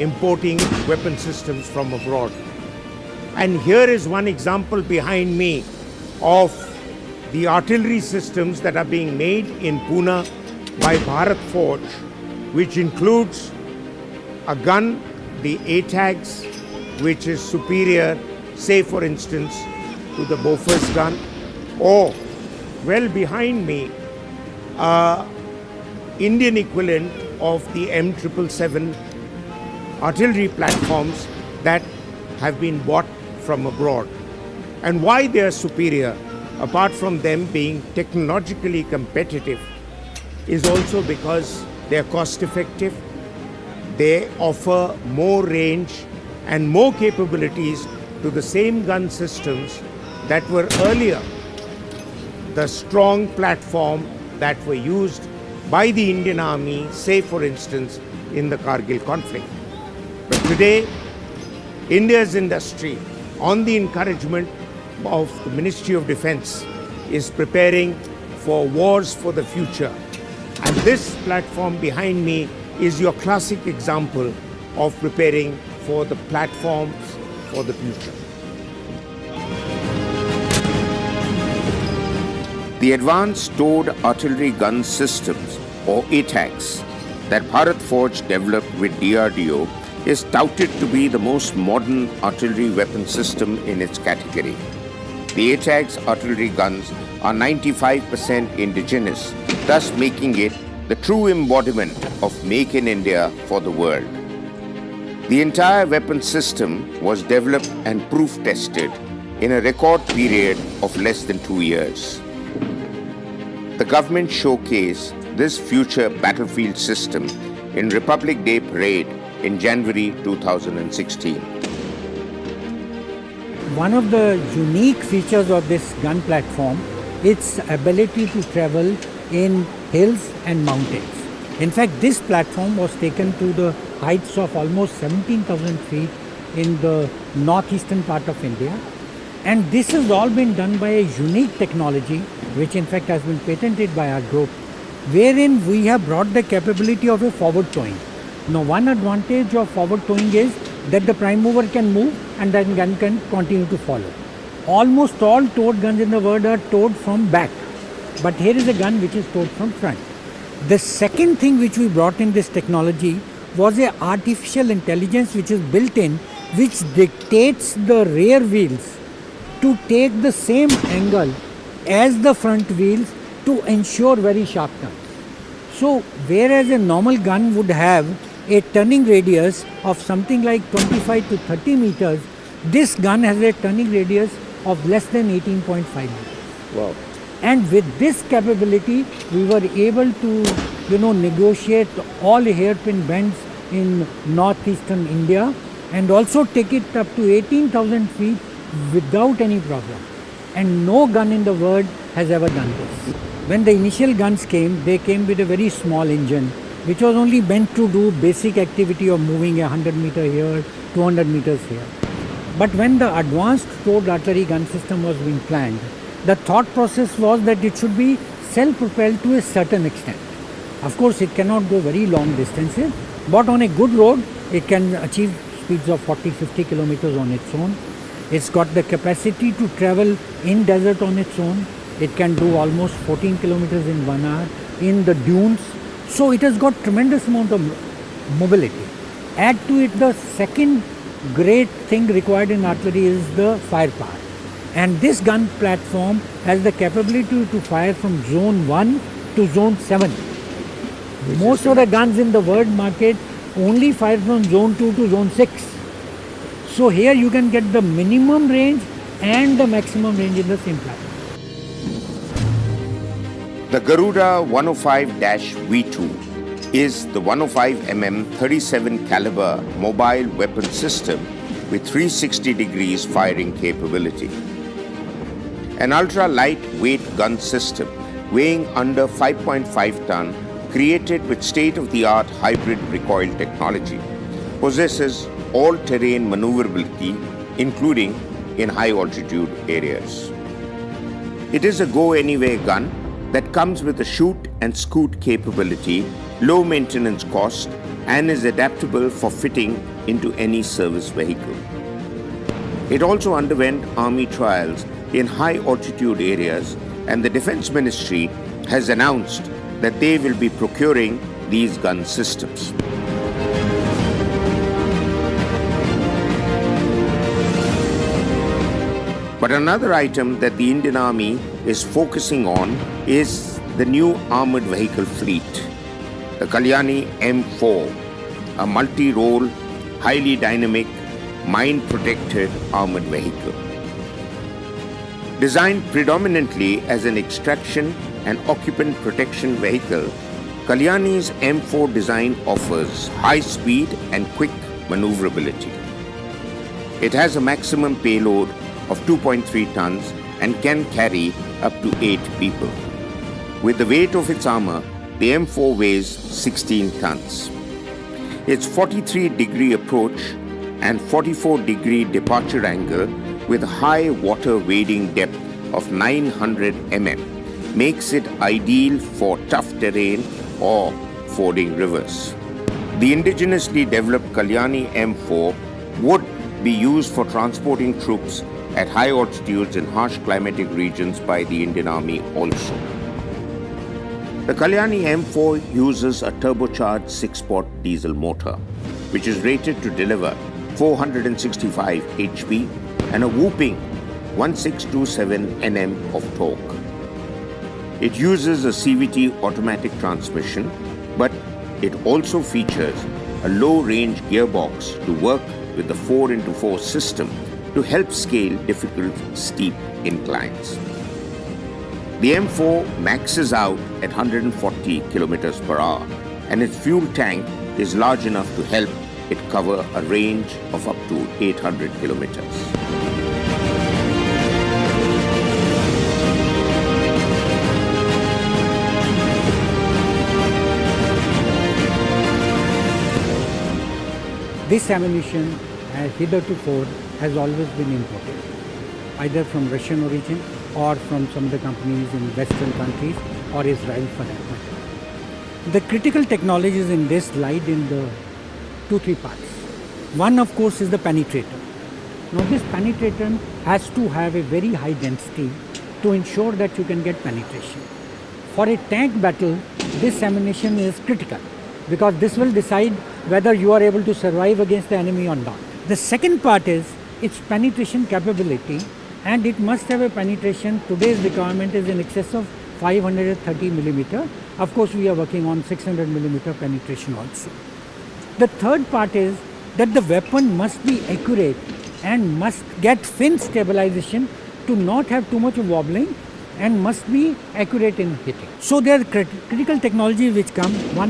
importing weapon systems from abroad. And here is one example behind me of the artillery systems that are being made in Pune by Bharat Forge, which includes a gun, the ATAGs, which is superior, say for instance, to the Bofors gun, or well behind me, Indian equivalent of the M777 artillery platforms that have been bought from abroad. And why they are superior, apart from them being technologically competitive, is also because they are cost effective, they offer more range and more capabilities to the same gun systems that were earlier the strong platform that were used by the Indian Army, say for instance, in the Kargil conflict. But today, India's industry, on the encouragement of the Ministry of Defence, is preparing for wars for the future. And this platform behind me is your classic example of preparing for the platforms for the future. The Advanced Towed Artillery Gun Systems, or ATAGs, that Bharat Forge developed with DRDO is touted to be the most modern artillery weapon system in its category. The ATAGs artillery guns are 95% indigenous, thus making it the true embodiment of Make in India for the world. The entire weapon system was developed and proof tested in a record period of less than 2 years. The government showcased this future battlefield system in Republic Day Parade in January 2016. One of the unique features of this gun platform is its ability to travel in hills and mountains. In fact, this platform was taken to the heights of almost 17,000 feet in the northeastern part of India. And this has all been done by a unique technology, which in fact has been patented by our group, wherein we have brought the capability of a forward towing. Now, one advantage of forward towing is that the prime mover can move and then gun can continue to follow. Almost all towed guns in the world are towed from back, but here is a gun which is towed from front. The second thing which we brought in this technology was a artificial intelligence which is built in, which dictates the rear wheels to take the same angle as the front wheels to ensure very sharp turns. So, whereas a normal gun would have a turning radius of something like 25 to 30 meters, this gun has a turning radius of less than 18.5 meters. Wow. And with this capability, we were able to, negotiate all hairpin bends in northeastern India and also take it up to 18,000 feet without any problem. And no gun in the world has ever done this. When the initial guns came, they came with a very small engine, which was only meant to do basic activity of moving 100 meters here, 200 meters here. But when the advanced towed artillery gun system was being planned, the thought process was that it should be self-propelled to a certain extent. Of course, it cannot go very long distances, but on a good road, it can achieve speeds of 40-50 kilometers on its own. It's got the capacity to travel in desert on its own. It can do almost 14 kilometers in 1 hour in the dunes. So it has got tremendous amount of mobility. Add to it, the second great thing required in artillery is the firepower. And this gun platform has the capability to fire from zone 1 to zone 7. Most of the guns in the world market only fire from zone 2 to zone 6. So here you can get the minimum range and the maximum range in the same platform. The Garuda 105-V2 is the 105mm 37 caliber mobile weapon system with 360 degrees firing capability. An ultra-lightweight gun system weighing under 5.5 ton, created with state-of-the-art hybrid recoil technology, possesses all-terrain maneuverability, including in high-altitude areas. It is a go-anywhere gun that comes with a shoot and scoot capability, low maintenance cost, and is adaptable for fitting into any service vehicle. It also underwent army trials in high altitude areas, and the Defence Ministry has announced that they will be procuring these gun systems. But another item that the Indian Army is focusing on is the new armoured vehicle fleet, the Kalyani M4, a multi-role, highly dynamic, mine-protected armoured vehicle. Designed predominantly as an extraction and occupant protection vehicle, Kalyani's M4 design offers high speed and quick maneuverability. It has a maximum payload of 2.3 tons and can carry up to 8 people. With the weight of its armor, the M4 weighs 16 tons. Its 43-degree approach and 44-degree departure angle with a high water wading depth of 900 mm makes it ideal for tough terrain or fording rivers. The indigenously developed Kalyani M4 would be used for transporting troops at high altitudes in harsh climatic regions by the Indian Army also. The Kalyani M4 uses a turbocharged 6-pot diesel motor, which is rated to deliver 465 HP and a whooping 1627 Nm of torque. It uses a CVT automatic transmission, but it also features a low-range gearbox to work with the 4x4 system to help scale difficult steep inclines. The M4 maxes out at 140 km per hour, and its fuel tank is large enough to help it cover a range of up to 800 kilometers. This ammunition, hitherto has always been imported, either from Russian origin or from some of the companies in Western countries or Israel for that matter. The critical technologies in this lied in the 2-3 parts. One, of course, is the penetrator. Now this penetrator has to have a very high density to ensure that you can get penetration. For a tank battle, this ammunition is critical because this will decide whether you are able to survive against the enemy or not. The second part is its penetration capability, and it must have a penetration. Today's requirement is in excess of 530 millimeter. Of course, we are working on 600 millimeter penetration also. The third part is that the weapon must be accurate and must get fin stabilization to not have too much wobbling and must be accurate in hitting. So there are critical technologies which come. One is